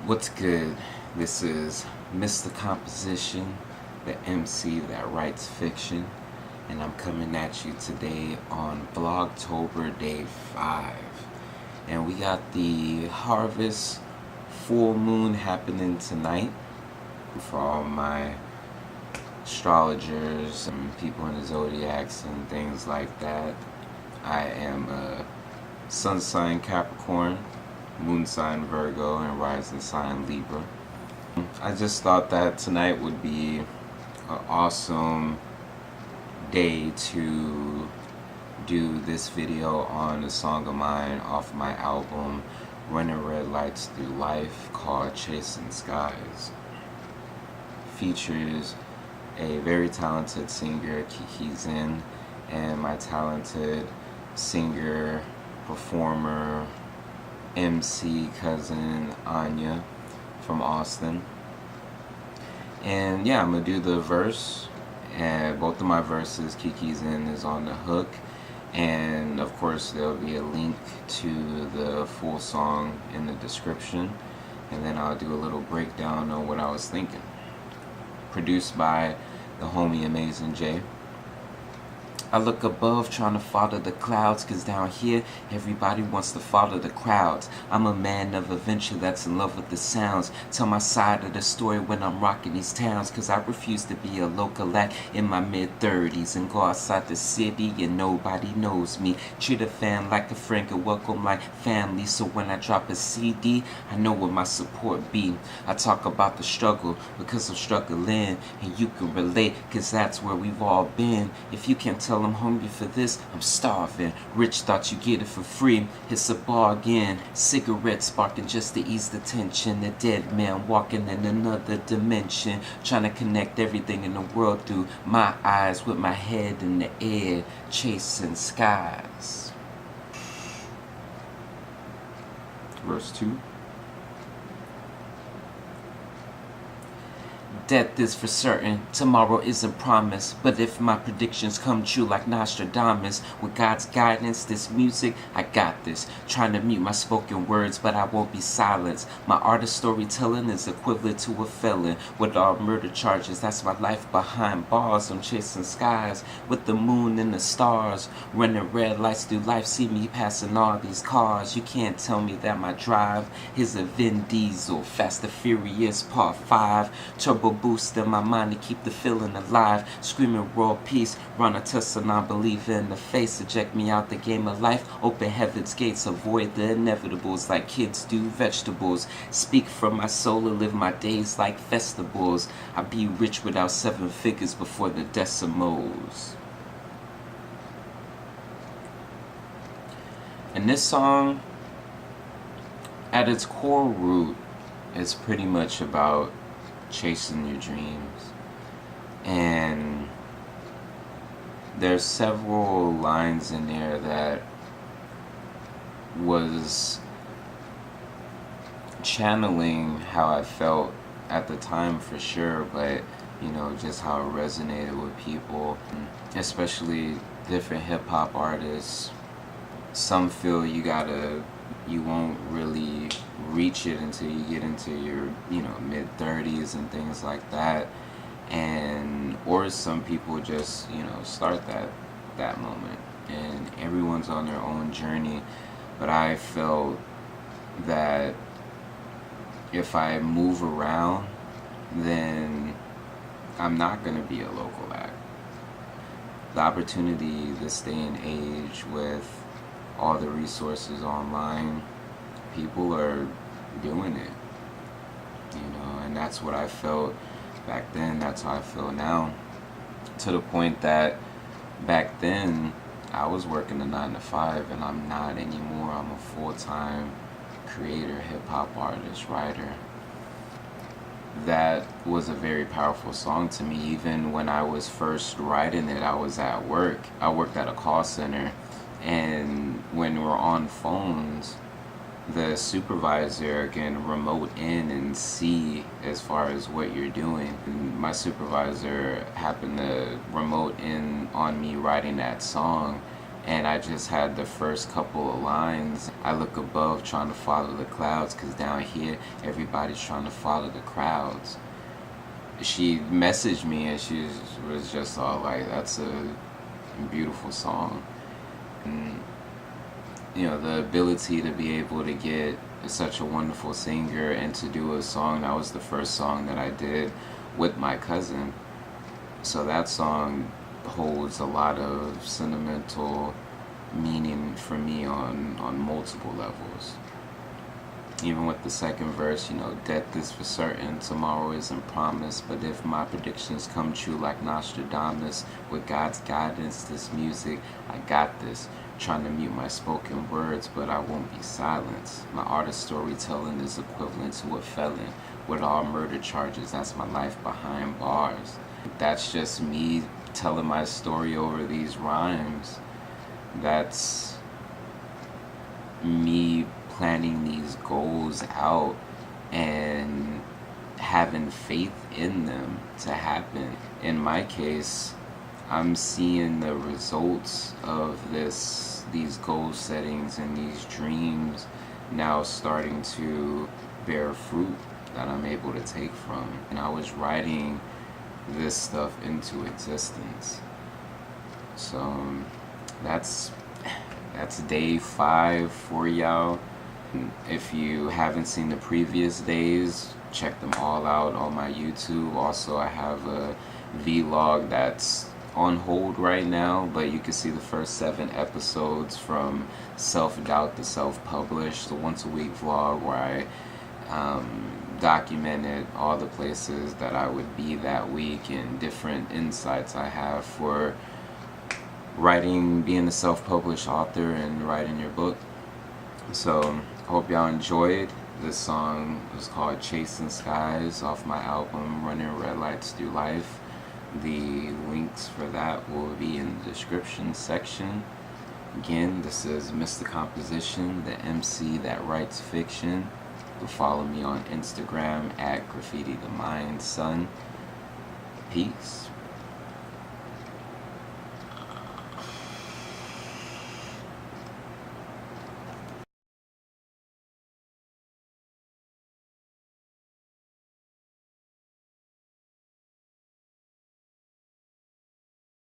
What's good? This is Mr. Composition, the MC that writes fiction, and I'm coming at you today on VLOGTOBER Day 5. And we got the harvest full moon happening tonight. For all my astrologers and people in the zodiacs and things like that, I am a sun sign Capricorn, moon sign Virgo, and rising sign Libra. I just thought that tonight would be an awesome day to do this video on a song of mine off my album Running Red Lights Through Life called Chasing Skies. Features a very talented singer, Kiki Zen, and my talented singer, performer, Emcee cousin Anya from Austin. And yeah, I'm gonna do the verse, and both of my verses, Kiki Zen is on the hook, and of course there'll be a link to the full song in the description, and then I'll do a little breakdown on what I was thinking. Produced by the homie Amazing J. I look above trying to follow the clouds, cause down here everybody wants to follow the crowds. I'm a man of adventure that's in love with the sounds. Tell my side of the story when I'm rocking these towns, cause I refuse to be a local act in my mid-30s and go outside the city and nobody knows me. Treat a fan like a friend and welcome like family, so when I drop a CD I know what my support be. I talk about the struggle because I'm struggling, and you can relate cause that's where we've all been. If you can't tell I'm hungry for this, I'm starving. Rich thought you get it for free, it's a bargain. Cigarette sparking just to ease the tension. A dead man walking in another dimension, trying to connect everything in the world through my eyes, with my head in the air, chasing skies. Verse 2. Death is for certain, tomorrow isn't promised, but if my predictions come true like Nostradamus, with God's guidance, this music, I got this. Trying to mute my spoken words, but I won't be silenced. My art of storytelling is equivalent to a felon with all murder charges. That's my life behind bars. I'm chasing skies with the moon and the stars, running red lights through life. See me passing all these cars. You can't tell me that my drive is a Vin Diesel, Fast and Furious Part 5, turbo boost in my mind to keep the feeling alive. Screaming world peace, run a test and I believe in the face. Eject me out the game of life, open heaven's gates, avoid the inevitables like kids do vegetables. Speak from my soul and live my days like festivals. I be rich without 7 figures before the decimals. And this song, at its core root, is pretty much about chasing your dreams. And there's several lines in there that was channeling how I felt at the time for sure, but you know, just how it resonated with people, especially different hip-hop artists. Some feel you won't really reach it until you get into your, mid-30s and things like that, and or some people just, start that moment, and everyone's on their own journey. But I felt that if I move around, then I'm not going to be a local act. The opportunity this day and age, with all the resources online, people are doing it, and that's what I felt back then, that's how I feel now, to the point that back then I was working a 9 to 5 and I'm not anymore. I'm a full-time creator, hip-hop artist, writer. That was a very powerful song to me. Even when I was first writing it, I was at work. I worked at a call center, and when we're on phones, the supervisor can remote in and see as far as what you're doing. And my supervisor happened to remote in on me writing that song, and I just had the first couple of lines. I look above trying to follow the clouds, cause down here everybody's trying to follow the crowds. She messaged me and she was just all like, that's a beautiful song. And you know, the ability to be able to get such a wonderful singer and to do a song, that was the first song that I did with my cousin. So that song holds a lot of sentimental meaning for me on multiple levels. Even with the second verse, you know, death is for certain, tomorrow isn't promised, but if my predictions come true like Nostradamus, with God's guidance, this music, I got this. Trying to mute my spoken words, but I won't be silenced. My art of storytelling is equivalent to a felon. With all murder charges, that's my life behind bars. That's just me telling my story over these rhymes. That's me planning these goals out and having faith in them to happen. In my case, I'm seeing the results of these goal settings and these dreams now starting to bear fruit that I'm able to take from. And I was writing this stuff into existence. So that's day 5 for y'all. If you haven't seen the previous days, check them all out on my YouTube. Also, I have a vlog that's on hold right now, but you can see the first 7 episodes from Self-Doubt to Self-Publish, the once a week vlog where I documented all the places that I would be that week and different insights I have for writing, being a self-published author and writing your book. So I hope y'all enjoyed. This song was called Chasing Skies off my album Running Red Lights Through Life. The links for that will be in the description section. Again, this is Mr. Composition, the MC that writes fiction. You can follow me on Instagram at Graffiti the Mind Son. Peace.